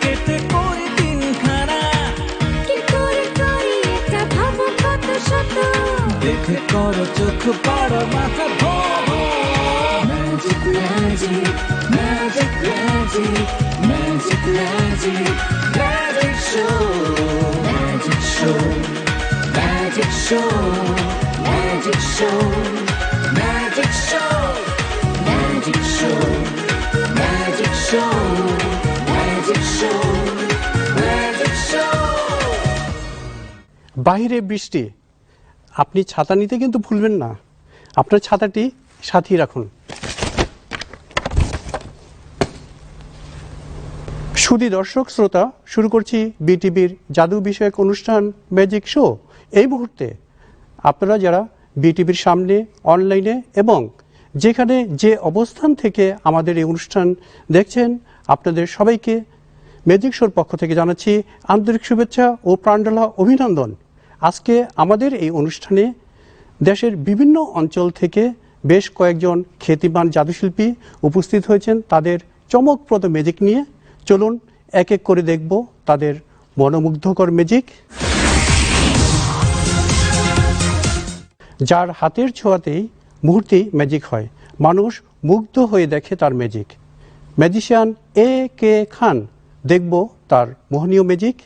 কেটে করি দিনখানা। কি করে করি এটা ভাবো কত শত। দেখে করো চোখ পাড়ো মাথা ভো ভো। Magic magic magic magic magic magic magic show magic show magic show magic show magic show magic show magic show magic show magic show. বাইরে বৃষ্টি, আপনি ছাতা নিতে কিন্তু ভুলবেন না। আপনার ছাতাটি সাথেই রাখুন। সুধী দর্শক শ্রোতা, শুরু করছি বিটিভির জাদু বিষয়ক অনুষ্ঠান ম্যাজিক শো। এই মুহূর্তে আপনারা যারা বিটিভির সামনে, অনলাইনে এবং যেখানে যে অবস্থান থেকে আমাদের এই অনুষ্ঠান দেখছেন, আপনাদের সবাইকে ম্যাজিক শোর পক্ষ থেকে জানাচ্ছি আন্তরিক শুভেচ্ছা ও প্রাণঢালা অভিনন্দন। আজকে আমাদের এই অনুষ্ঠানে দেশের বিভিন্ন অঞ্চল থেকে বেশ কয়েকজন খ্যাতিমান জাদুশিল্পী উপস্থিত হয়েছেন তাদের চমকপ্রদ ম্যাজিক নিয়ে। চলুন এক এক করে দেখব তাদের মনোমুগ্ধকর ম্যাজিক। যার হাতের ছোঁয়াতেই মুহূর্তেই ম্যাজিক হয়, মানুষ মুগ্ধ হয়ে দেখে তার ম্যাজিক। ম্যাজিশিয়ান এ কে খান, দেখব তার মোহনীয় ম্যাজিক।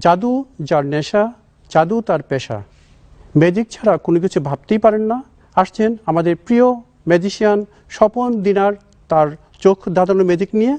জাদু যার নেশা, জাদু তার পেশা, ম্যাজিক ছাড়া কোনো কিছু ভাবতেই পারেন না। আসছেন আমাদের প্রিয় ম্যাজিশিয়ান স্বপন দিনার তার চোখ ধাঁধানো ম্যাজিক নিয়ে।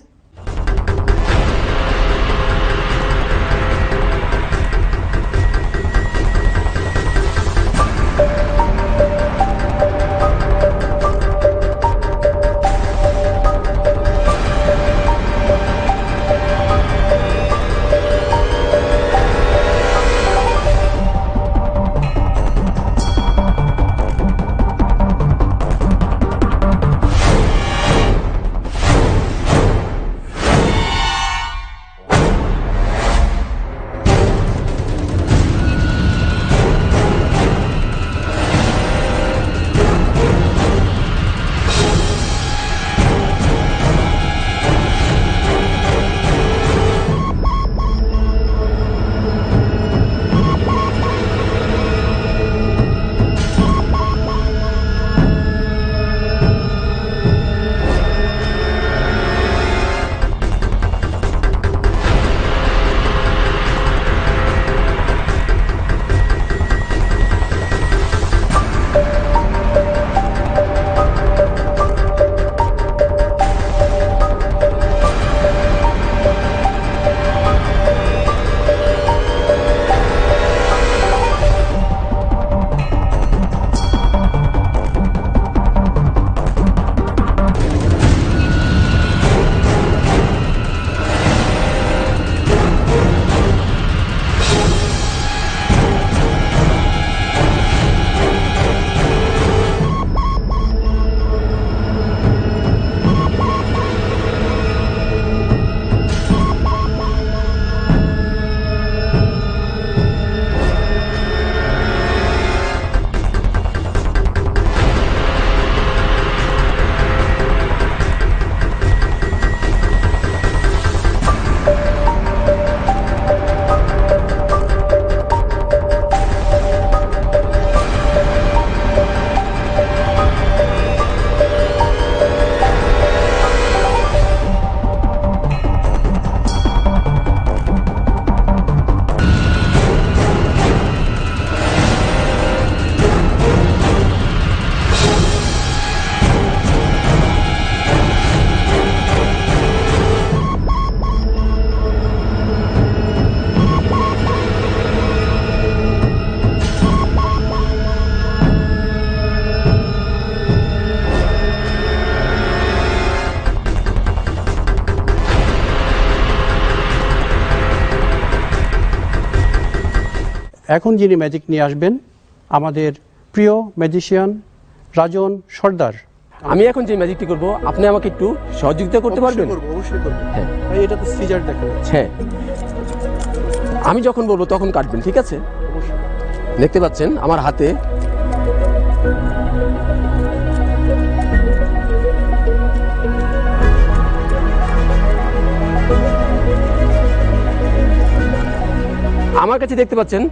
এখন যিনি ম্যাজিক নিয়ে আসবেন আমাদের প্রিয় ম্যাজিশিয়ান রাজন সর্দার। আমি এখন যে ম্যাজিকটি করব আপনি আমাকে একটু সহযোগিতা করতে পারবেন? অবশ্যই করব। হ্যাঁ ভাই এটা তো সিজার দেখা যাচ্ছে। হ্যাঁ, আমি যখন বলবো তখন কাটবেন, ঠিক আছে? অবশ্যই। দেখতে পাচ্ছেন আমার হাতে আমার কাছে দেখতে পাচ্ছেন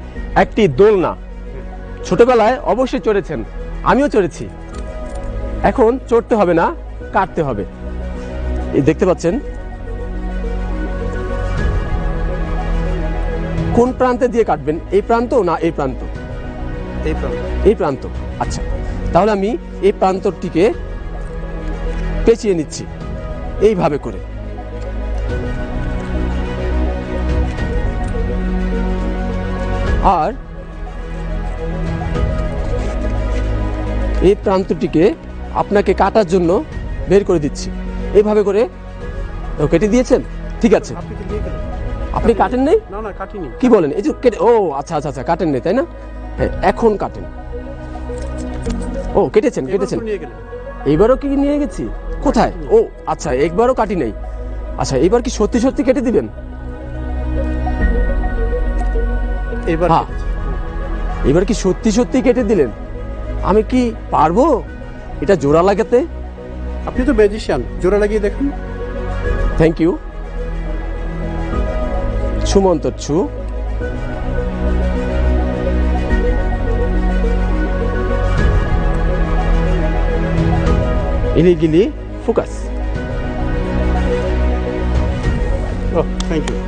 একটি দোলনা। ছোটবেলায় অবশ্যই চড়েছেন, আমিও চড়েছি। এখন চড়তে হবে না, কাটতে হবে। এই দেখতে পাচ্ছেন কোন প্রান্তে দিয়ে কাটবেন, এই প্রান্ত না এই প্রান্ত? এই প্রান্ত। এই প্রান্ত। আচ্ছা, তাহলে আমি এই প্রান্তটিকে পেঁচিয়ে নিচ্ছি এইভাবে করে। আর এই প্রান্তটিকে আপনাকে কাটার জন্য বের করে দিচ্ছি এইভাবে করে। ও, কেটে দিয়েছেন? ঠিক আছে। আপনি কি দিয়ে গেলেন? আপনি কাটেন নেই? না না কাটিনি। কি বলেন? এই যে কেটে, ও আচ্ছা আচ্ছা আচ্ছা, কাটেন নেই তাই না? হ্যাঁ, এখন কাটেন। ও কেটেছেন, কেটেছেন। এবার তো নিয়ে গেলেন। এইবারও কি নিয়ে গেছি? কোথায়? ও আচ্ছা, একবারও কাটি নাই। আচ্ছা, এবার কি সত্যি সত্যি কেটে দিবেন? এবার হ্যাঁ। এবার কি সত্যি সত্যি কেটে দিলেন? আমি কি পারবো এটা জোড়া লাগাতে? আপনি তো ম্যাজিশিয়ান, জোড়া লাগিয়ে দেখুন। Thank you. সুমন্ত ছু। ইলিগিলি ফোকাস। ও থ্যাংক ইউ।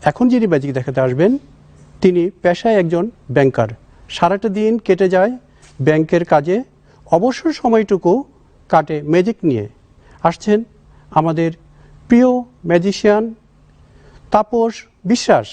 এখন যিনি ম্যাজিক দেখাতে আসবেন তিনি পেশায় একজন ব্যাংকার। সারাটা দিন কেটে যায় ব্যাংকের কাজে, অবসর সময়টুকু কাটে ম্যাজিক নিয়ে। আসছেন আমাদের প্রিয় ম্যাজিশিয়ান তাপস বিশ্বাস।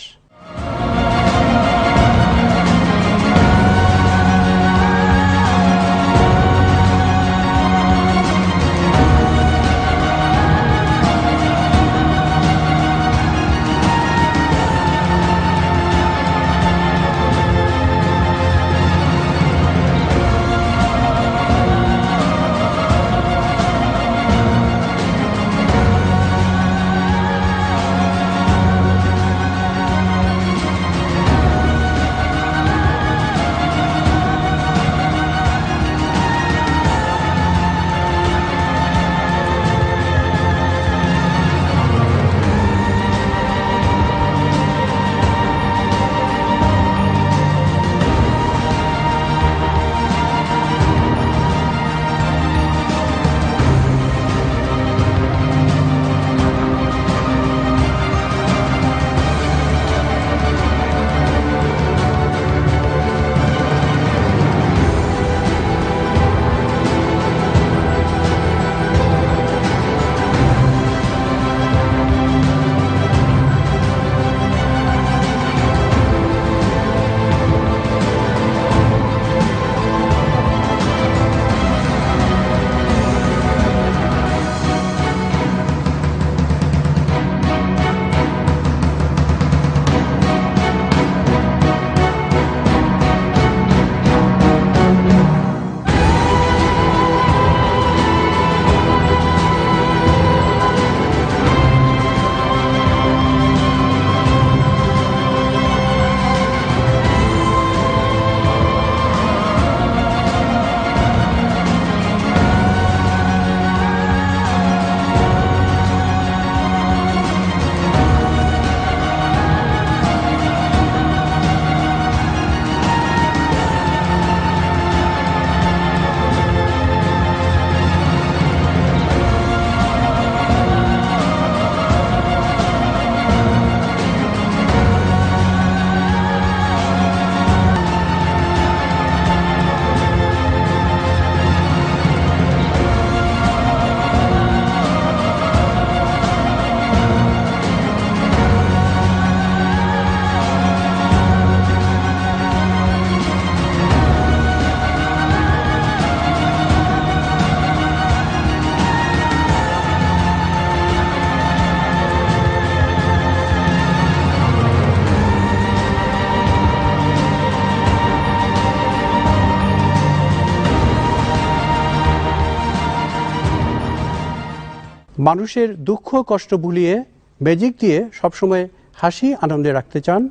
মানুষের দুঃখ কষ্ট ভুলিয়ে ম্যাজিক দিয়ে সবসময় হাসি আনন্দে রাখতে চান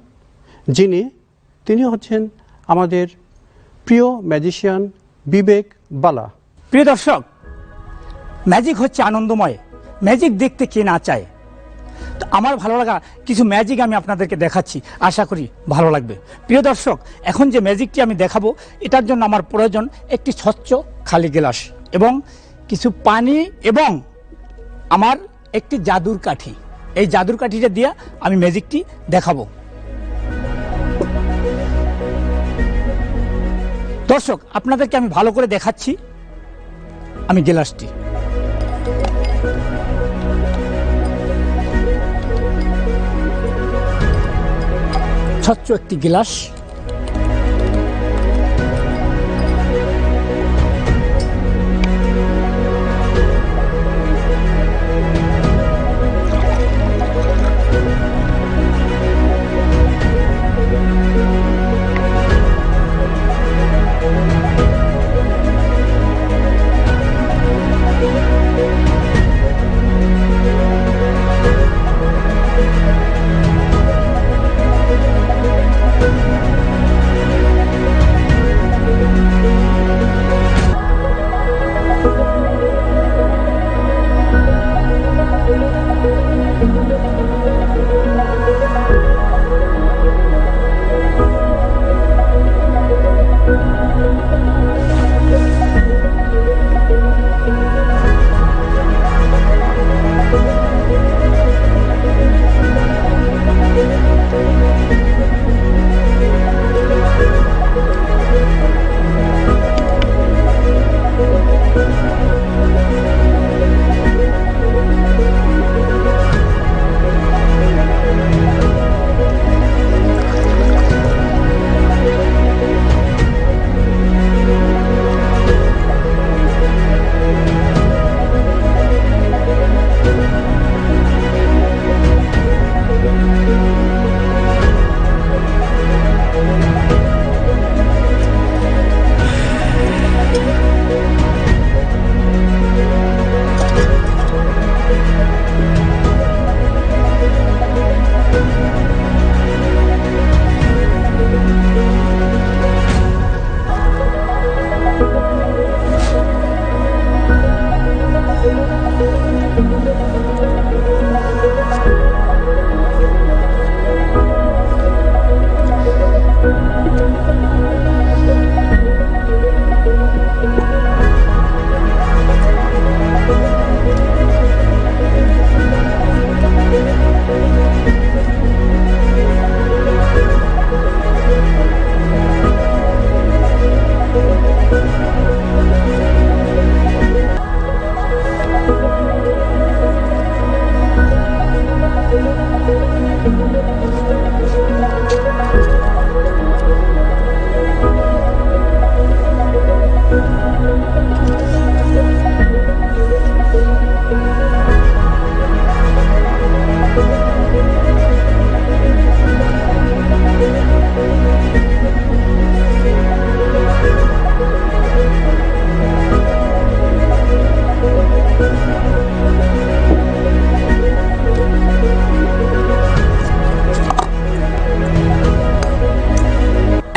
তিনি হচ্ছেন আমাদের প্রিয় ম্যাজিশিয়ান বিবেক বালা। প্রিয় দর্শক, ম্যাজিক হচ্ছে আনন্দময়। ম্যাজিক দেখতে কে না চায়। তো আমার ভালো লাগা কিছু ম্যাজিক আমি আপনাদেরকে দেখাচ্ছি, আশা করি ভালো লাগবে। প্রিয় দর্শক, এখন যে ম্যাজিকটি আমি দেখাবো এটার জন্য আমার প্রয়োজন একটি স্বচ্ছ খালি গ্লাস এবং কিছু পানি এবং আমার একটি জাদুর কাঠি। এই জাদুর কাঠিটা দিয়ে আমি ম্যাজিকটি দেখাবো। দর্শক, আপনাদেরকে আমি ভালো করে দেখাচ্ছি। আমি গ্লাসটি স্বচ্ছ একটি গ্লাস,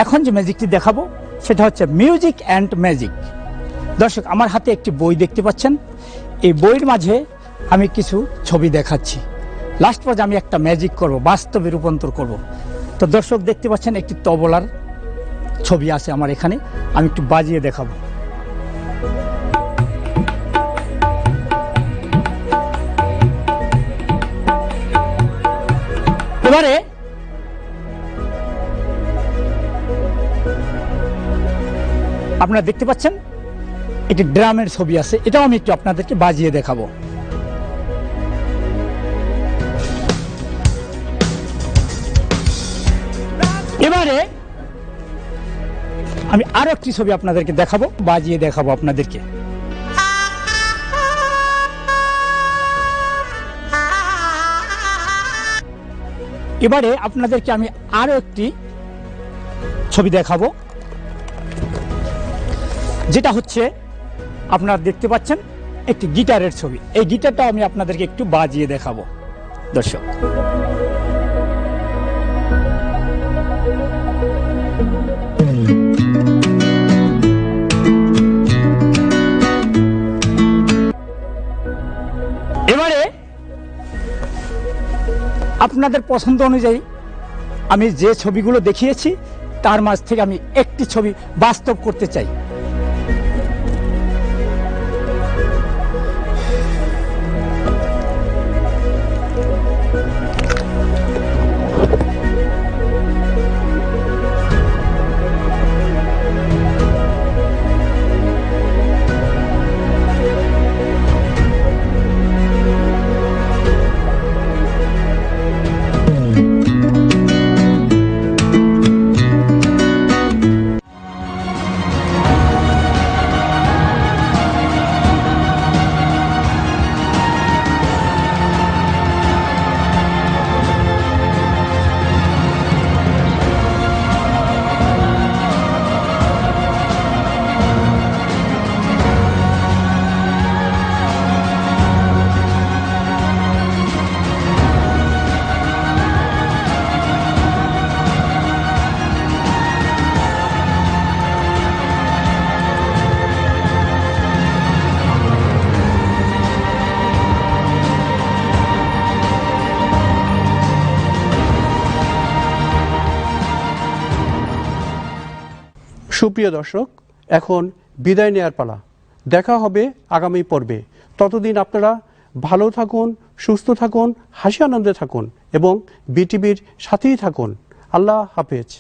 এখন যে ম্যাজিকটি দেখাবো সেটা হচ্ছে মিউজিক অ্যান্ড ম্যাজিক। দর্শক, আমার হাতে একটি বই দেখতে পাচ্ছেন। এই বইয়ের মাঝে আমি কিছু ছবি দেখাচ্ছি। লাস্ট পর্যায়ে আমি একটা ম্যাজিক করব, বাস্তবে রূপান্তর করব। তো দর্শক দেখতে পাচ্ছেন একটি তবলার ছবি আছে আমার এখানে, আমি একটু বাজিয়ে দেখাবো। এবারে আপনারা দেখতে পাচ্ছেন একটি ড্রামের ছবি আছে, এটাও আমি একটু আপনাদেরকে বাজিয়ে দেখাবো। এবারে আমি আরো একটি ছবি আপনাদেরকে দেখাবো, বাজিয়ে দেখাবো আপনাদেরকে। এবারে আপনাদেরকে আমি আরো একটি ছবি দেখাবো, যেটা হচ্ছে আপনারা দেখতে পাচ্ছেন একটি গিটারের ছবি। এই গিটারটা আমি আপনাদেরকে একটু বাজিয়ে দেখাবো দর্শক। এবারে আপনাদের পছন্দ অনুযায়ী আমি যে ছবিগুলো দেখিয়েছি তার মাঝ থেকে আমি একটি ছবি বাস্তব করতে চাই। সুপ্রিয় দর্শক, এখন বিদায় নেওয়ার পালা। দেখা হবে আগামী পর্বে। ততদিন আপনারা ভালো থাকুন, সুস্থ থাকুন, হাসি আনন্দে থাকুন এবং বিটিভির সাথেই থাকুন। আল্লাহ হাফেজ।